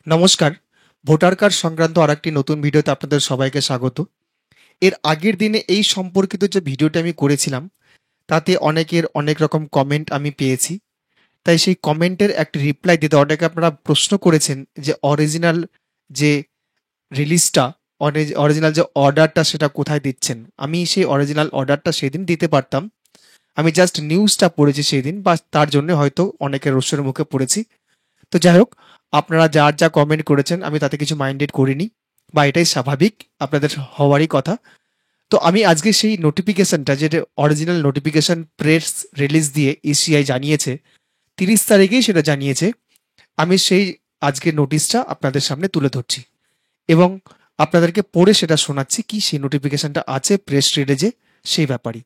নমস্কার। Voter card সংক্রান্ত আরেকটি নতুন ভিডিওতে আপনাদের সবাইকে স্বাগত। এর আগের দিনে এই সম্পর্কিত যে ভিডিওটি আমি করেছিলাম, তাতে অনেকের অনেক রকম কমেন্ট আমি পেয়েছি। তাই সেই কমেন্টের একটি রিপ্লাই দিতে অনেকে আপনারা প্রশ্ন করেছেন যে অরিজিনাল যে রিলিজটা, অরিজিনাল যে অর্ডারটা সেটা কোথায় দিচ্ছেন? আমি সেই অরিজিনাল অর্ডারটা সেদিন দিতে পারতাম। আমি জাস্ট নিউজটা পড়েছি সেদিন, বা তার জন্য হয়তো অনেকের রোষের মুখে পড়েছি। তো যাই হোক, আপনারা যার যা কমেন্ট করেছেন আমি তাতে কিছু মাইন্ডেড করিনি, বা এটাই স্বাভাবিক, আপনাদের হওয়ারই কথা। তো আমি আজকে সেই নোটিফিকেশনটা, যেটা অরিজিনাল নোটিফিকেশন প্রেস রিলিজ দিয়ে ইসিআই জানিয়েছে, 30 তারিখেই সেটা জানিয়েছে, আমি সেই আজকের নোটিশটা আপনাদের সামনে তুলে ধরছি এবং আপনাদেরকে পড়ে সেটা শোনাচ্ছি কি সেই নোটিফিকেশনটা আছে প্রেস রিলিজে সেই ব্যাপারই।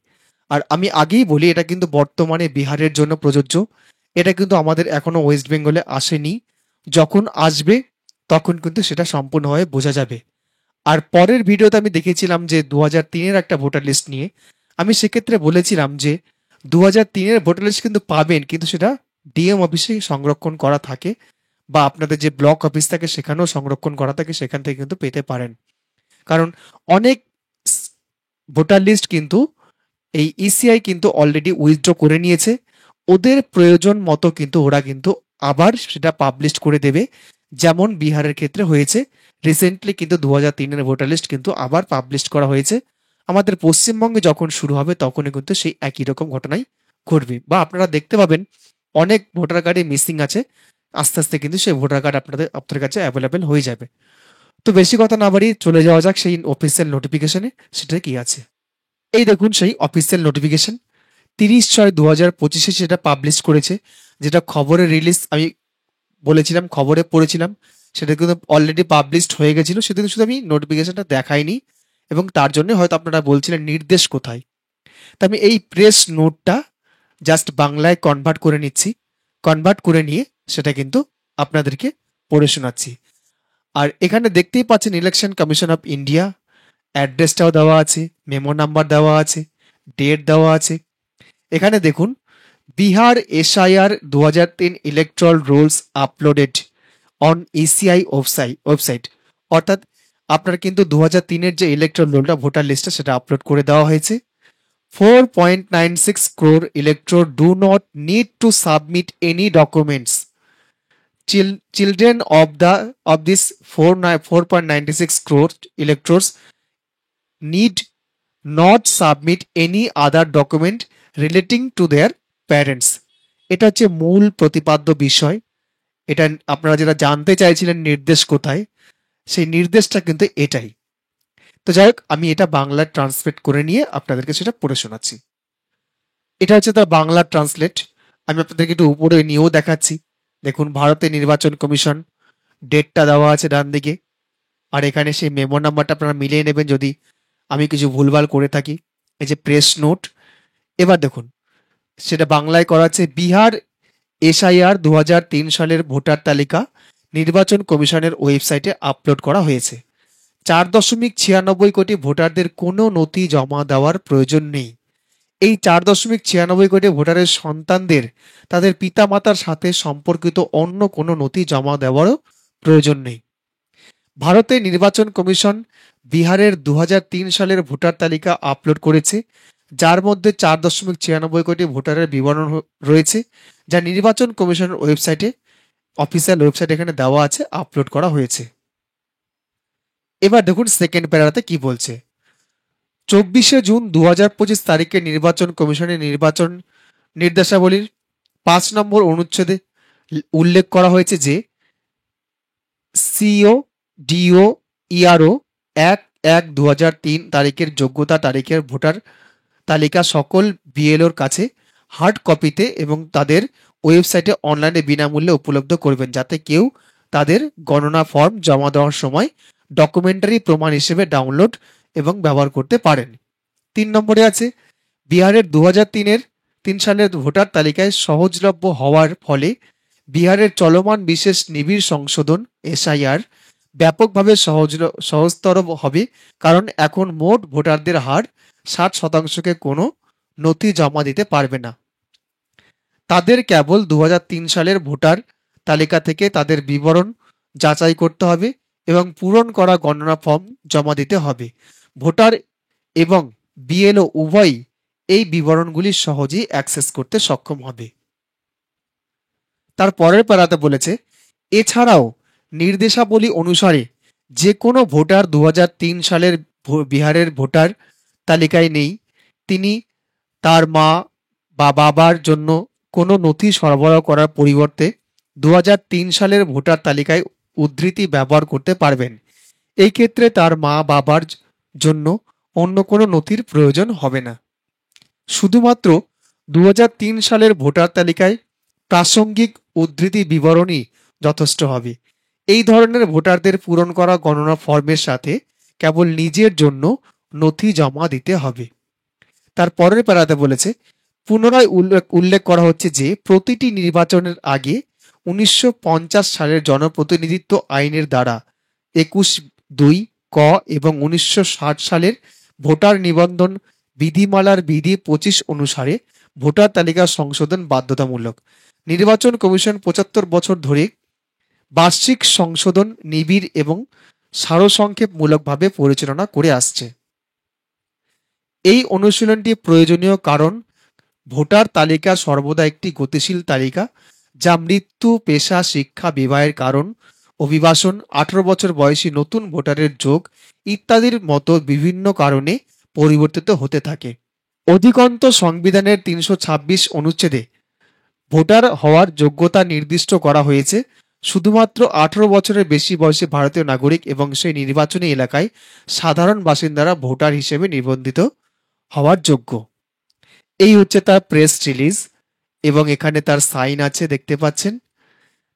আর আমি আগেই বলি, এটা কিন্তু বর্তমানে বিহারের জন্য প্রযোজ্য। এটা কিন্তু আমাদের এখনো ওয়েস্ট বেঙ্গলে আসেনি। যখন আসবে তখন কিন্তু সেটা সম্পূর্ণভাবে বোঝা যাবে। আর পরের ভিডিওতে আমি দেখেছিলাম যে 2003-এর একটা ভোটার লিস্ট নিয়ে। আমি সেক্ষেত্রে বলেছিলাম যে 2003-এর ভোটার লিস্ট কিন্তু পাবেন, কিন্তু সেটা ডিএম অফিসে সংরক্ষণ করা থাকে, বা আপনাদের যে ব্লক অফিস থাকে সেখানেও সংরক্ষণ করা থাকে, সেখান থেকে কিন্তু পেতে পারেন। কারণ অনেক ভোটার লিস্ট কিন্তু এই ইসিআই কিন্তু অলরেডি উইথড্র করে নিয়েছে। ওদের প্রয়োজন মতো কিন্তু ওরা কিন্তু আবার সেটা পাবলিশ করে দেবে, যেমন বিহারের ক্ষেত্রে হয়েছে। রিসেন্টলি কিন্তু 2003-এর ভোটার লিস্ট কিন্তু আবার পাবলিশ করা হয়েছে। আমাদের পশ্চিমবঙ্গে যখন শুরু হবে তখনই কিন্তু সেই একই রকম ঘটনাই ঘটবে, বা আপনারা দেখতে পাবেন অনেক ভোটার কার্ডে মিসিং আছে। আস্তে আস্তে কিন্তু সেই ভোটার কার্ড আপনাদের কাছে অ্যাভেলেবেল হয়ে যাবে। তো বেশি কথা না বাড়িয়ে চলে যাওয়া যাক সেই অফিসিয়াল নোটিফিকেশনে, সেটা কি আছে। এই দেখুন সেই অফিসিয়াল নোটিফিকেশন, 30/6/2025 সেটা পাবলিশ করেছে। যেটা খবরে রিলিজ আমি বলেছিলাম, খবরে পড়েছিলাম, সেটা কিন্তু অলরেডি পাবলিশড হয়ে গেছিল। সেদিন শুধু আমি নোটিফিকেশনটা দেখাইনি, এবং তার জন্য হয়তো আপনারা বলছিলেন নির্দেশ কোথায়। তো আমি এই প্রেস নোটটা জাস্ট বাংলায় কনভার্ট করে নিচ্ছি। কনভার্ট করে নিয়ে সেটা কিন্তু আপনাদেরকে পড়ে শোনাচ্ছি। আর এখানে দেখতেই পাচ্ছেন ইলেকশন কমিশন অফ ইন্ডিয়া, অ্যাড্রেসটাও দেওয়া আছে, মেমো নাম্বার দেওয়া আছে, ডেট দেওয়া আছে। এখানে দেখুন, Bihar SIR 2003 electoral rolls uploaded on ECI website. অর্থাৎ আপনার কিন্তু 2003-এর যে ইলেকট্রাল রোলটা, ভোটার লিস্টটা, সেটা আপলোড করে দেওয়া হয়েছে। 4.96 crore electors do not need to submit any documents. Children of this 4.96 crore electors need not submit any other document relating to their parents. এটা হচ্ছে মূল প্রতিপাদ্য বিষয়। এটা আপনারা যেটা জানতে চাইছিলেন নির্দেশ কোথায়, সেই নির্দেশটা কিন্তু এটাই। তো যাই হোক, আমি এটা বাংলা ট্রান্সলেট করে নিয়ে আপনাদেরকে সেটা পড়ে শোনাচ্ছি। এটা হচ্ছে তার বাংলা ট্রান্সলেট। আমি আপনাদেরকে একটু উপরে নিয়েও দেখাচ্ছি। দেখুন, ভারতের নির্বাচন কমিশন, ডেটটা দেওয়া আছে ডান দিকে। আর এখানে সেই মেমো নাম্বারটা আপনারা মিলিয়ে নেবেন যদি আমি কিছু ভুলভাল করে থাকি। এই যে প্রেস নোট। এবার দেখুন, সেটা বাংলায় করা আছে। বিহার এসআইআর 2003 সালের ভোটার তালিকা নির্বাচন কমিশনের ওয়েবসাইটে আপলোড করা হয়েছে। 4.96 কোটি ভোটারদের কোনো নথি জমা দেওয়ার প্রয়োজন নেই। এই 4.96 কোটি ভোটারের সন্তানদের তাদের পিতামাতার সাথে সম্পর্কিত অন্য কোনো নথি জমা দেওয়ারও প্রয়োজন নেই। ভারতের নির্বাচন কমিশন বিহারের 2003 সালের ভোটার তালিকা আপলোড করেছে, যার মধ্যে 4.96 কোটি ভোটারের বিবরণ রয়েছে, যা নির্বাচন কমিশনের ওয়েবসাইটে, অফিসিয়াল ওয়েবসাইট এখানে দেওয়া আছে, আপলোড করা হয়েছে। এবার দেখুন সেকেন্ড প্যারাতে কি বলছে। 24শে জুন 2025 তারিখে নির্বাচন কমিশনের নির্বাচন নির্দেশাবলীর 5 নম্বর অনুচ্ছেদে উল্লেখ করা হয়েছে যে সিও, ডিও, ইআরও 1/1/2003 তারিখের যোগ্যতা তারিখের ভোটার তালিকা সকল বিএলওর কাছে হার্ড কপিতে এবং তাদের ওয়েবসাইটে অনলাইনে বিনামূল্যে উপলব্ধ করবেন, যাতে কেউ তাদের গণনা ফর্ম জমা দেওয়ার সময় ডকুমেন্টারি প্রমাণ হিসেবে ডাউনলোড এবং ব্যবহার করতে পারেন। 3 নম্বরে আছে, বিহারের 2003 সালের ভোটার তালিকায় সহজলভ্য হওয়ার ফলে বিহারের চলমান বিশেষ নিবিড় সংশোধন এসআইআর ব্যাপকভাবে সহজতর হবে, কারণ এখন মোট ভোটারদের হার 60%কে কোনো নথি জমা দিতে পারবে না। তাদের কেবল 2003 সালের ভোটার তালিকা থেকে তাদের বিবরণ যাচাই করতে হবে এবং পূরণ করা গণনা ফর্ম জমা দিতে হবে। ভোটার এবং বিএলও উভয়ই এই বিবরণগুলি সহজেই অ্যাক্সেস করতে সক্ষম হবে। তার পরের পারাতে বলেছে, এছাড়াও নির্দেশাবলী অনুসারে যে কোনো ভোটার 2003 সালের বিহারের ভোটার তালিকায় নেই, তিনি তার মা বা বাবার জন্য কোনো নথি সরবরাহ করার পরিবর্তে 2003 সালের ভোটার তালিকায় উদ্ধৃতি ব্যবহার করতে পারবেন। এই ক্ষেত্রে তার মা বাবার জন্য অন্য কোনো নথির প্রয়োজন হবে না। শুধুমাত্র 2003 সালের ভোটার তালিকায় প্রাসঙ্গিক উদ্ধৃতি বিবরণী যথেষ্ট হবে। এই ধরনের ভোটারদের পূরণ করা গণনা ফর্মের সাথে কেবল নিজের জন্য নথি জমা দিতে হবে। তার পরের প্যারাতে বলেছে, পুনরায় উল্লেখ করা হচ্ছে যে প্রতিটি নির্বাচনের আগে 1950 সালের জনপ্রতিনিধিত্ব আইনের দ্বারা 21(2) ক এবং 1960 সালের ভোটার নিবন্ধন বিধিমালার বিধি 25 অনুসারে ভোটার তালিকা সংশোধন বাধ্যতামূলক। নির্বাচন কমিশন 75 বছর ধরে বার্ষিক সংশোধন নিবিড় এবং সারসংক্ষেপমূলকভাবে পরিচালনা করে আসছে। এই অনুশীলনটি প্রয়োজনীয় কারণ ভোটার তালিকা সর্বদা একটি গতিশীল তালিকা, যা মৃত্যু, পেশা, শিক্ষা, বিবাহের কারণ, অভিবাসন, 18 বছর বয়সী নতুন ভোটারের যোগ ইত্যাদির মতো বিভিন্ন কারণে পরিবর্তিত হতে থাকে। অধিকন্তু সংবিধানের 326 অনুচ্ছেদে ভোটার হওয়ার যোগ্যতা নির্দিষ্ট করা হয়েছে শুধুমাত্র 18 বছরের বেশি বয়সী ভারতীয় নাগরিক এবং সেই নির্বাচনী এলাকায় সাধারণ বাসিন্দারা ভোটার হিসেবে নিবন্ধিত হওয়ার যোগ্য। এই হচ্ছে তার প্রেস রিলিজ এবং এখানে তার সাইন আছে, দেখতে পাচ্ছেন।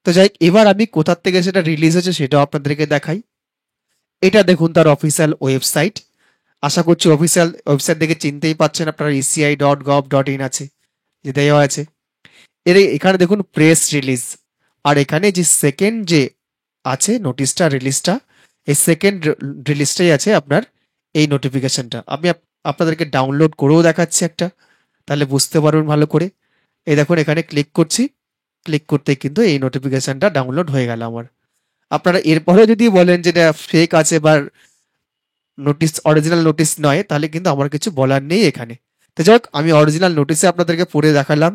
তো যাই, এবার আমি কোথা থেকে সেটা রিলিজ হয়েছে সেটাও আপনাদেরকে দেখাই। এটা দেখুন তার অফিসিয়াল ওয়েবসাইট। আশা করছি অফিসিয়াল ওয়েবসাইট দেখে চিনতেই পাচ্ছেন আপনারা, eci.gov.in আছে, যে দেওয়া আছে। এখানে দেখুন প্রেস রিলিজ, আর এখানে যে সেকেন্ড যে আছে নোটিশটা, রিলিজটা, এই সেকেন্ড রিলিজটাই আছে আপনার এই নোটিফিকেশনটা। আমি আপনাদেরকে ডাউনলোড করেও দেখাচ্ছি একটা, তাহলে বুঝতে পারবেন ভালো করে। এই দেখুন এখানে ক্লিক করছি, ক্লিক করতে কিন্তু এই নোটিফিকেশনটা ডাউনলোড হয়ে গেল আমার। আপনারা এরপরে যদি বলেন যে এটা ফেক আছে বা নোটিশ অরিজিনাল নোটিশ নয়, তাহলে কিন্তু আমার কিছু বলার নেই এখানে। তো যাই হোক, আমি অরিজিনাল নোটিশে আপনাদেরকে পড়ে দেখালাম।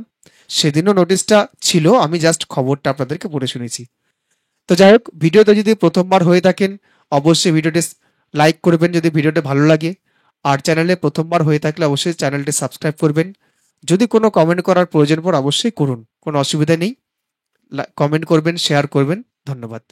সেদিনও নোটিশটা ছিল, আমি জাস্ট খবরটা আপনাদেরকে পড়ে শুনেছি। তো যাই হোক, ভিডিওতে যদি প্রথমবার হয়ে থাকেন অবশ্যই ভিডিওটি লাইক করবেন যদি ভিডিওটা ভালো লাগে, আর চ্যানেলে প্রথমবার হয়ে থাকলে অবশ্যই চ্যানেলটি সাবস্ক্রাইব করবেন। যদি কোনো কমেন্ট করার প্রয়োজন পড়ে অবশ্যই করুন, কোনো অসুবিধা নেই। কমেন্ট করবেন, শেয়ার করবেন। ধন্যবাদ।